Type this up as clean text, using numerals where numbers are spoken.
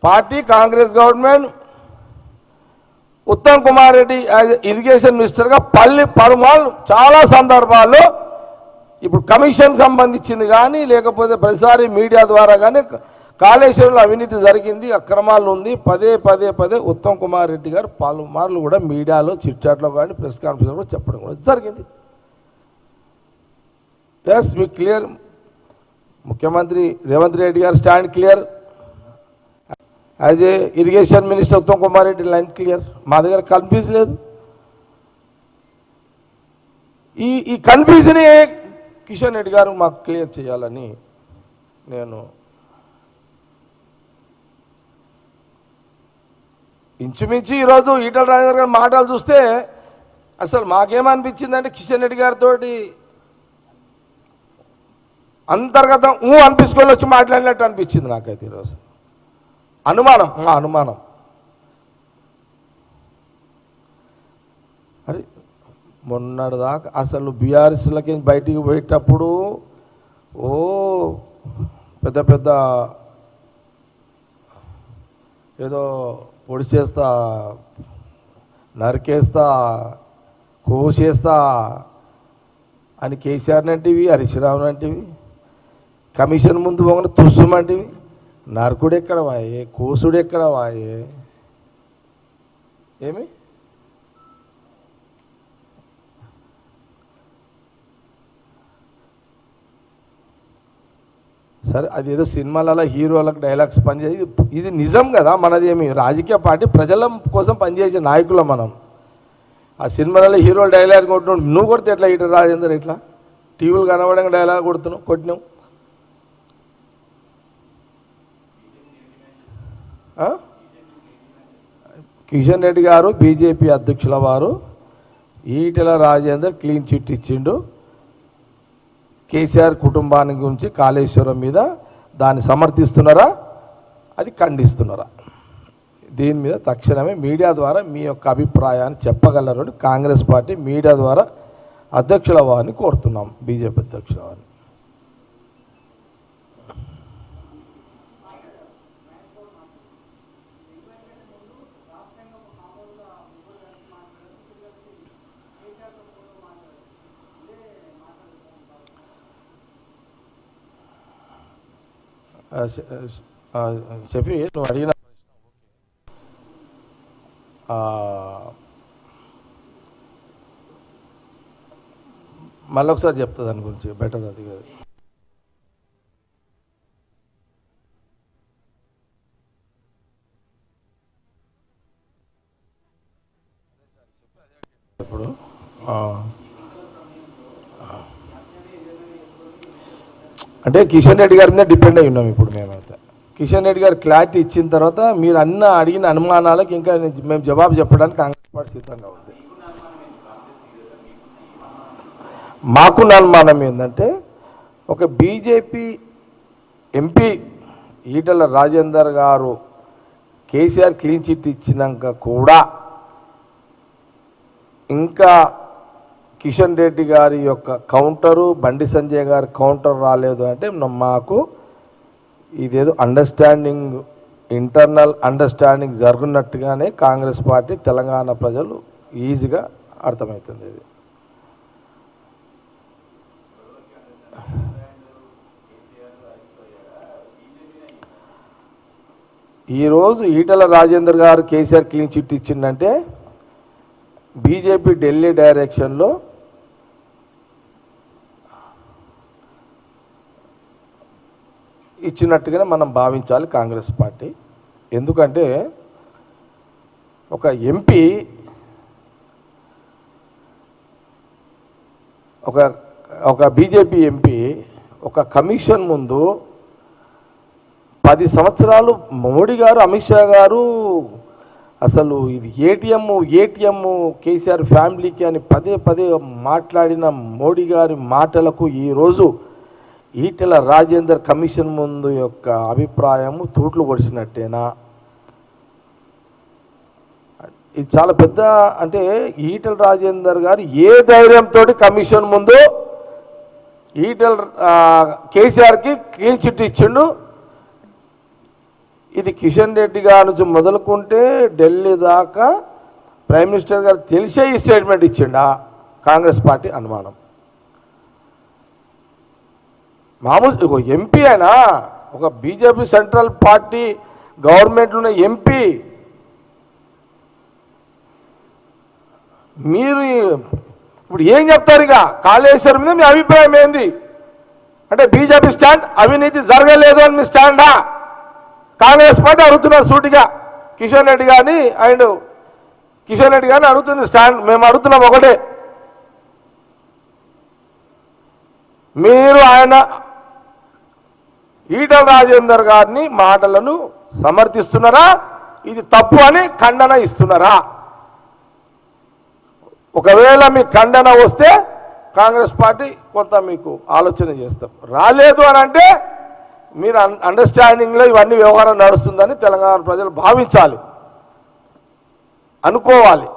Party Congress government Uttam Kumar Reddy as irrigation మినిస్టర్గా పలుమార్లు చాలా సందర్భాల్లో ఇప్పుడు కమిషన్ సంబంధించింది కానీ లేకపోతే ప్రతిసారి మీడియా ద్వారా కానీ కాళేశ్వరంలో అవినీతి జరిగింది, అక్రమాలు ఉంది, పదే ఉత్తమ్ కుమార్ రెడ్డి గారు పలుమార్లు కూడా మీడియాలో చిట్చాట్లో కానీ ప్రెస్ కాన్ఫరెన్స్ కూడా చెప్పడం కూడా జరిగింది. ఎస్ మీ క్లియర్, ముఖ్యమంత్రి రేవంత్ రెడ్డి గారు stand clear, as a irrigation minister Uttam Kumar Reddy line clear. మా దగ్గర కన్ఫ్యూజ్ లేదు. ఈ కన్ఫ్యూజనే కిషన్ రెడ్డి గారు మాకు క్లియర్ చేయాలని నేను ఇంచుమించు ఈరోజు ఈటల రాజేందర్ గారి మాటలు చూస్తే అసలు మాకేమనిపించిందంటే కిషన్ రెడ్డి గారితో అంతర్గతం అనిపించుకొని వచ్చి మాట్లాడినట్టు అనిపించింది నాకైతే ఈరోజు. అనుమానం అరే మొన్నటిదాకా అసలు బీఆర్ఎస్లకి బయటికి పోయేటప్పుడు పెద్ద ఏదో పొడి చేస్తా, నరికేస్తా, కోసేస్తా అని కేసీఆర్ అంటివి, హరీశ్రావు అంటివి, కమిషన్ ముందు పోకుండా తుస్సుమంటివి. నరకుడు ఎక్కడ వాయే, కోసుడు ఎక్కడ వాయే, ఏమి సరే అదేదో సినిమాలలో హీరోలకు డైలాగ్స్ పనిచేసి ఇది నిజం కదా. మనది ఏమి రాజకీయ పార్టీ ప్రజల కోసం పనిచేసే నాయకులం మనం. ఆ సినిమాలలో హీరోలు డైలాగ్ కొట్టినాడు, నువ్వు కొడితే ఎట్లా ఇటు రాజేందర్ ఇట్లా టీవీలు కనబడంగా డైలాగ్ కొట్టినావు. కిషన్ రెడ్డి గారు బీజేపీ అధ్యక్షుల వారు ఈటెల రాజేందర్ క్లీన్ చిట్ ఇచ్చిండు. కేసీఆర్ కుటుంబాన్ని గురించి కాళేశ్వరం మీద దాన్ని సమర్థిస్తున్నారా, అది ఖండిస్తున్నారా? దీని మీద తక్షణమే మీడియా ద్వారా మీ యొక్క అభిప్రాయాన్ని చెప్పగలరని కాంగ్రెస్ పార్టీ మీడియా ద్వారా అధ్యక్షుల వారిని కోరుతున్నాం, బీజేపీ అధ్యక్షుల వారిని. షఫీ నువ్వు అడిగిన మళ్ళీ ఒకసారి చెప్తా దాని గురించి బెటర్. అది కాదు ఇప్పుడు అంటే కిషన్ రెడ్డి గారి మీద డిపెండ్ అయి ఉన్నాం ఇప్పుడు మేమైతే. కిషన్ రెడ్డి గారు క్లారిటీ ఇచ్చిన తర్వాత మీరు అడిగిన అనుమానాలకు ఇంకా మేము జవాబు చెప్పడానికి కాంగ్రెస్ పార్టీ సిద్ధంగా ఉంది. మాకున్న అనుమానం ఏంటంటే ఒక బీజేపీ ఎంపీ ఈటల రాజేందర్ గారు కేసీఆర్ క్లీన్ చిట్ ఇచ్చినాక కూడా ఇంకా కిషన్ రెడ్డి గారి యొక్క కౌంటరు, బండి సంజయ్ గారి కౌంటర్ రాలేదు అంటే మాకు ఇదేదో అండర్స్టాండింగ్, ఇంటర్నల్ అండర్స్టాండింగ్ జరుగుతున్నట్టుగానే కాంగ్రెస్ పార్టీ తెలంగాణ ప్రజలు ఈజీగా అర్థమవుతుంది. ఇది ఈరోజు ఈటల రాజేందర్ గారు కేసీఆర్ క్లీన్ చిట్ ఇచ్చిందంటే బీజేపీ ఢిల్లీ డైరెక్షన్లో ఇచ్చినట్టుగానే మనం భావించాలి కాంగ్రెస్ పార్టీ. ఎందుకంటే ఒక ఎంపీ ఒక బీజేపీ ఎంపీ ఒక కమిషన్ ముందు 10 సంవత్సరాలు మోడీ గారు, అమిత్ షా గారు అసలు ఇది ఏటీఎం కేసీఆర్ ఫ్యామిలీకి అని పదే మాట్లాడిన మోడీ గారి మాటలకు ఈరోజు ఈటెల రాజేందర్ కమిషన్ ముందు యొక్క అభిప్రాయము తూట్లు పొడిచినట్టేనా? ఇది చాలా పెద్ద, అంటే ఈటెల రాజేందర్ గారు ఏ ధైర్యంతో కమిషన్ ముందు కేసీఆర్కి క్లీన్ చిట్ ఇచ్చిండు? ఇది కిషన్ రెడ్డి గారి నుంచి మొదలుకుంటే ఢిల్లీ దాకా ప్రైమ్ మినిస్టర్ గారు తెలిసే ఈ స్టేట్మెంట్ ఇచ్చిండా కాంగ్రెస్ పార్టీ అనుమానం. మామూలు ఎంపీ అయినా ఒక బీజేపీ సెంట్రల్ పార్టీ గవర్నమెంట్లో ఉన్న ఎంపీ మీరు ఇప్పుడు ఏం చెప్తారు? ఇక కాళేశ్వరం మీద మీ అభిప్రాయం ఏంది అంటే బీజేపీ స్టాండ్ అవినీతి జరగలేదు అని మీ స్టాండా? కాంగ్రెస్ పార్టీ అడుగుతున్నారు సూటిగా కిషన్ రెడ్డి గారిని అడుగుతుంది స్టాండ్. మేము అడుగుతున్నాం ఒకటే, మీరు ఆయన ఈటల రాజేందర్ గారిని మాటలను సమర్థిస్తున్నారా, ఇది తప్పు అని ఖండన ఇస్తున్నారా? ఒకవేళ మీ ఖండన వస్తే కాంగ్రెస్ పార్టీ కొంత మీకు ఆలోచన చేస్తాం. రాలేదు అని అంటే మీరు అండర్స్టాండింగ్లో ఇవన్నీ వ్యవహారం నడుస్తుందని తెలంగాణ ప్రజలు భావించాలి, అనుకోవాలి.